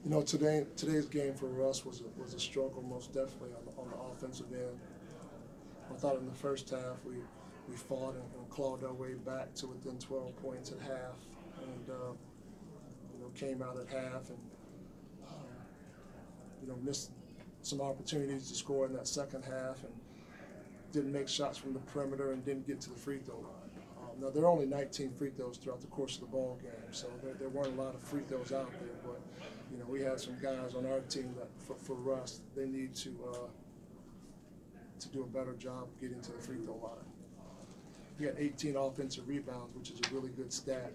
You know, today's game for us was a struggle, most definitely on the offensive end. I thought in the first half we fought and clawed our way back to within 12 points at half, and you know, came out at half and you know, missed some opportunities to score in that second half and didn't make shots from the perimeter and didn't get to the free throw line. Now, there are only 19 free throws throughout the course of the ball game, so there weren't a lot of free throws out there. But you know, we had some guys on our team that, for us, they need to do a better job of getting to the free throw line. We had 18 offensive rebounds, which is a really good stat.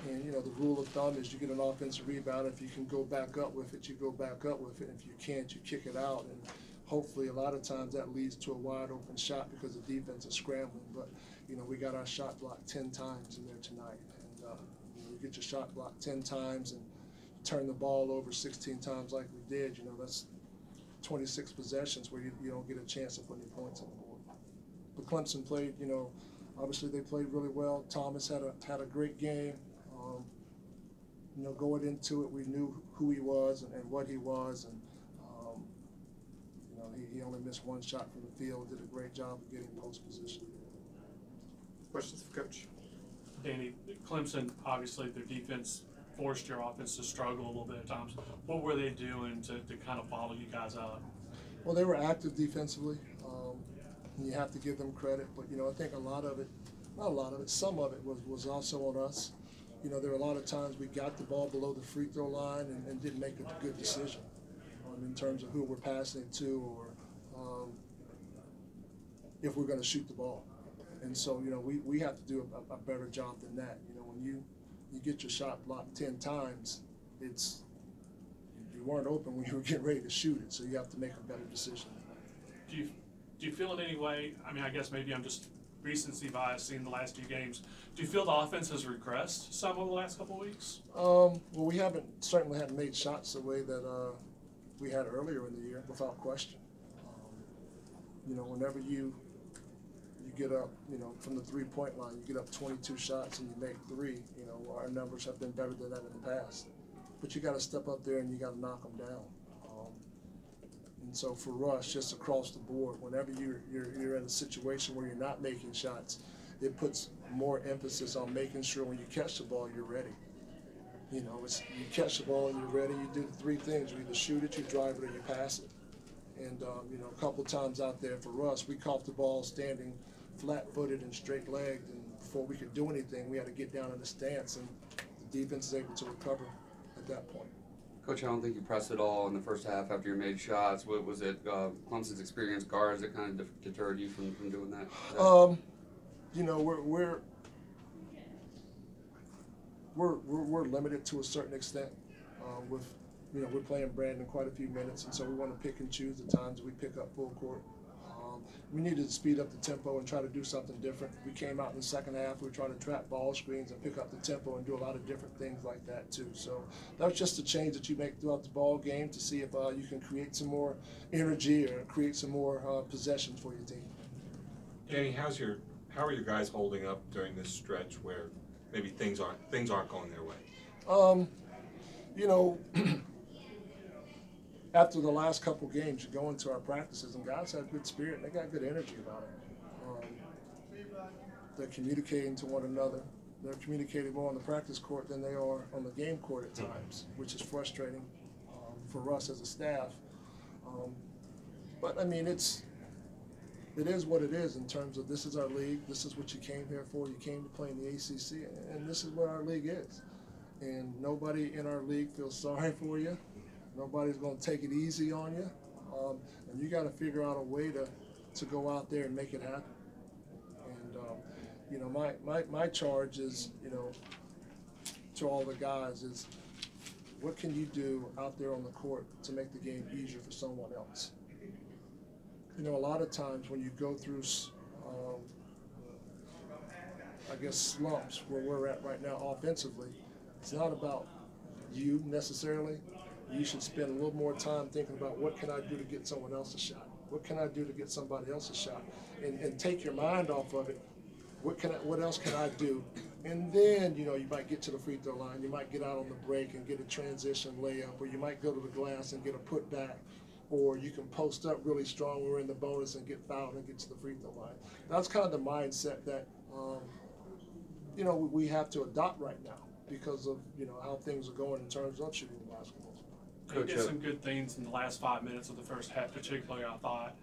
And you know, the rule of thumb is you get an offensive rebound. If you can go back up with it, you go back up with it. If you can't, you kick it out. And hopefully, a lot of times that leads to a wide open shot because the defense is scrambling. But you know, we got our shot blocked 10 times in there tonight. And you know, you get your shot blocked 10 times and turn the ball over 16 times like we did. You know, that's 26 possessions where you don't get a chance to put any points on the board. But Clemson played. You know, obviously they played really well. Thomas had a great game. You know, going into it, we knew who he was and what he was, and you know, he only missed one shot from the field. Did a great job of getting post position. Questions for Coach? Danny, Clemson, obviously their defense forced your offense to struggle a little bit at times. What were they doing to kind of bottle you guys up? Well, they were active defensively. And you have to give them credit, but you know, I think a lot of it, not a lot of it, some of it was also on us. You know, there were a lot of times we got the ball below the free throw line and didn't make a good decision in terms of who we're passing it to or if we're going to shoot the ball. And so, you know, we have to do a better job than that. You know, when you get your shot blocked 10 times, you weren't open when you were getting ready to shoot it, so you have to make a better decision. Do you feel in any way, I mean, I guess maybe I'm just recency bias seeing the last few games, do you feel the offense has regressed some over the last couple of weeks? Well, we certainly haven't made shots the way that we had earlier in the year, without question. You know, whenever you get up, you know, from the three-point line, you get up 22 shots and you make 3, you know, our numbers have been better than that in the past. But you got to step up there and you got to knock them down. And so for us, just across the board, whenever you're in a situation where you're not making shots, it puts more emphasis on making sure when you catch the ball, you're ready. You know, you catch the ball and you're ready, you do the 3 things. You either shoot it, you drive it, or you pass it. And, you know, a couple times out there for us, we caught the ball standing flat-footed and straight-legged, and before we could do anything, we had to get down in the stance, and the defense is able to recover at that point. Coach, I don't think you pressed at all in the first half after you made shots. What was it, Clemson's experienced guards that kind of deterred you from doing that? You know, we're limited to a certain extent. With, you know, we're playing Brandon quite a few minutes, and so we want to pick and choose the times we pick up full court. We needed to speed up the tempo and try to do something different. We came out in the second half, we were trying to trap ball screens and pick up the tempo and do a lot of different things like that too. So that was just a change that you make throughout the ball game to see if you can create some more energy or create some more possessions for your team. Danny, how are your guys holding up during this stretch where maybe things aren't going their way? You know, after the last couple games, you go into our practices, and guys have good spirit, and they got good energy about it. They're communicating to one another. They're communicating more on the practice court than they are on the game court at times, which is frustrating for us as a staff. But, I mean, it is what it is in terms of this is our league. This is what you came here for. You came to play in the ACC, and this is what our league is. And nobody in our league feels sorry for you. Nobody's going to take it easy on you, and you got to figure out a way to go out there and make it happen. And you know, my charge is, you know, to all the guys is, what can you do out there on the court to make the game easier for someone else? You know, a lot of times when you go through, I guess, slumps where we're at right now offensively, it's not about you necessarily. You should spend a little more time thinking about what can I do to get someone else a shot? What can I do to get somebody else a shot? And take your mind off of it. What else can I do And then, you know, you might get to the free throw line, you might get out on the break and get a transition layup, or you might go to the glass and get a putback, or you can post up really strong when we're in the bonus and get fouled and get to the free throw line. That's kind of the mindset that, you know, we have to adopt right now because of, you know, how things are going in terms of shooting the basketball. He did some good things in the last 5 minutes of the first half, particularly, I thought.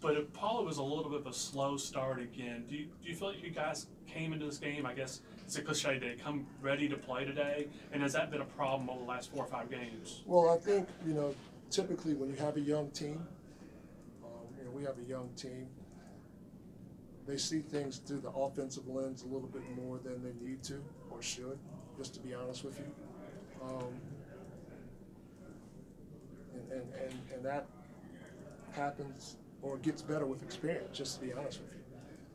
But Paula was a little bit of a slow start again. Do you feel like you guys came into this game, I guess it's a cliche, they come ready to play today? And has that been a problem over the last 4 or 5 games? Well, I think, you know, typically when you have a young team, you know, we have a young team, they see things through the offensive lens a little bit more than they need to or should, just to be honest with you. And that happens or gets better with experience, just to be honest with you.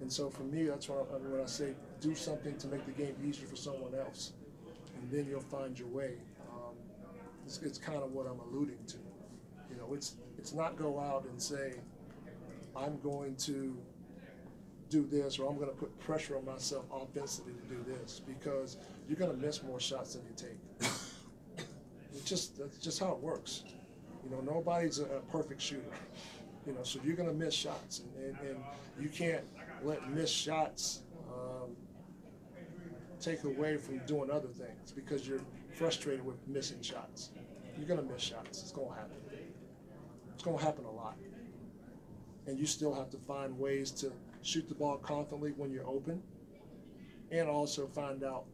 And so for me, that's when I say do something to make the game easier for someone else, and then you'll find your way. It's kind of what I'm alluding to. You know, it's not go out and say, I'm going to do this, or I'm going to put pressure on myself offensively to do this, because you're going to miss more shots than you take. That's just how it works. You know, nobody's a perfect shooter. You know, so you're going to miss shots, and you can't let missed shots take away from doing other things because you're frustrated with missing shots. You're going to miss shots. It's going to happen. It's going to happen a lot. And you still have to find ways to shoot the ball confidently when you're open, and also find out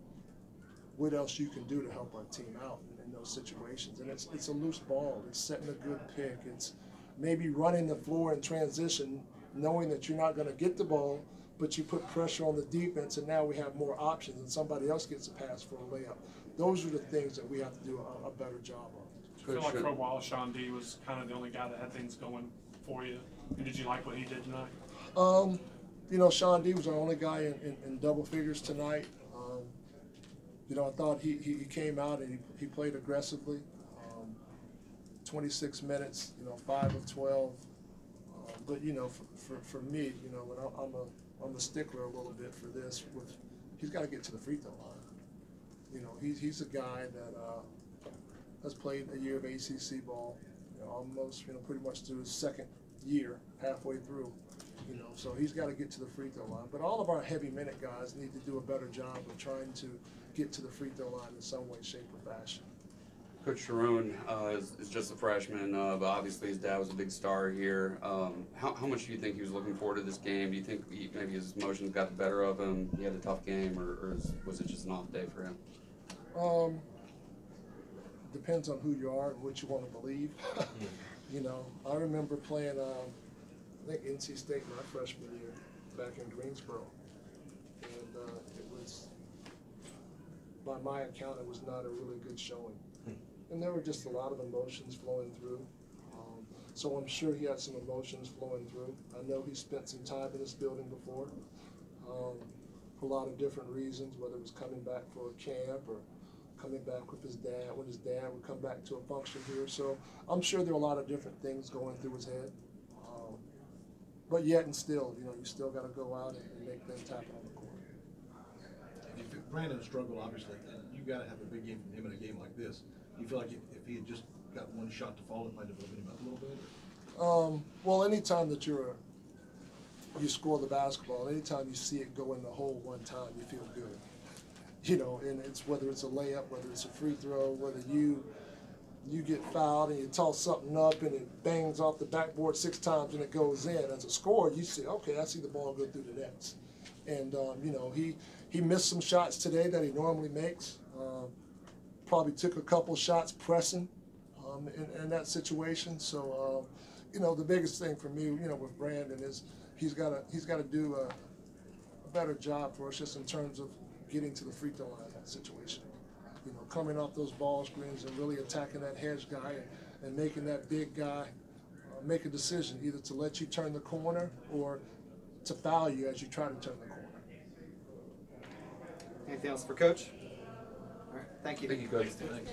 what else you can do to help our team out in those situations. And it's a loose ball. It's setting a good pick. It's maybe running the floor in transition, knowing that you're not going to get the ball, but you put pressure on the defense, and now we have more options, and somebody else gets a pass for a layup. Those are the things that we have to do a better job of. I feel like for a while, Sean D was kind of the only guy that had things going for you. And did you like what he did tonight? You know, Sean D was our only guy in double figures tonight. You know, I thought he came out and he played aggressively. 26 minutes, you know, 5 of 12. But you know, for me, you know, when I'm a stickler a little bit for this. He's got to get to the free throw line. You know, he's a guy that has played a year of ACC ball. You know, almost, you know, pretty much through his second year, halfway through. You know, so he's got to get to the free throw line. But all of our heavy minute guys need to do a better job of trying to get to the free throw line in some way, shape, or fashion. Coach Sharon is just a freshman, but obviously his dad was a big star here. How much do you think he was looking forward to this game? Do you think maybe his emotions got the better of him? He had a tough game, or was it just an off day for him? Depends on who you are and what you want to believe. You know, I remember playing, I think NC State my freshman year back in Greensboro, and it was, by my account, it was not a really good showing. And there were just a lot of emotions flowing through. So I'm sure he had some emotions flowing through. I know he spent some time in this building before for a lot of different reasons, whether it was coming back for a camp or coming back with his dad, when his dad would come back to a function here. So I'm sure there are a lot of different things going through his head. But yet and still, you know, you still got to go out and make things happen on the court. If Brandon struggled, obviously, you got to have a big game from him in a game like this. You feel like if he had just got one shot to fall, it might have opened him up a little bit? Well, anytime that you score the basketball, anytime you see it go in the hole one time, you feel good. You know, and it's whether it's a layup, whether it's a free throw, whether you get fouled and you toss something up and it bangs off the backboard 6 times and it goes in. As a scorer, you say, okay, I see the ball go through the nets. And, you know, he missed some shots today that he normally makes. Probably took a couple shots pressing in that situation. So, you know, the biggest thing for me, you know, with Brandon is he's got to do a better job for us just in terms of getting to the free throw line in that situation. You know, coming off those ball screens and really attacking that hedge guy and making that big guy make a decision either to let you turn the corner or to foul you as you try to turn the corner. Anything else for Coach? All right, thank you. Thank you, Coach. Thanks.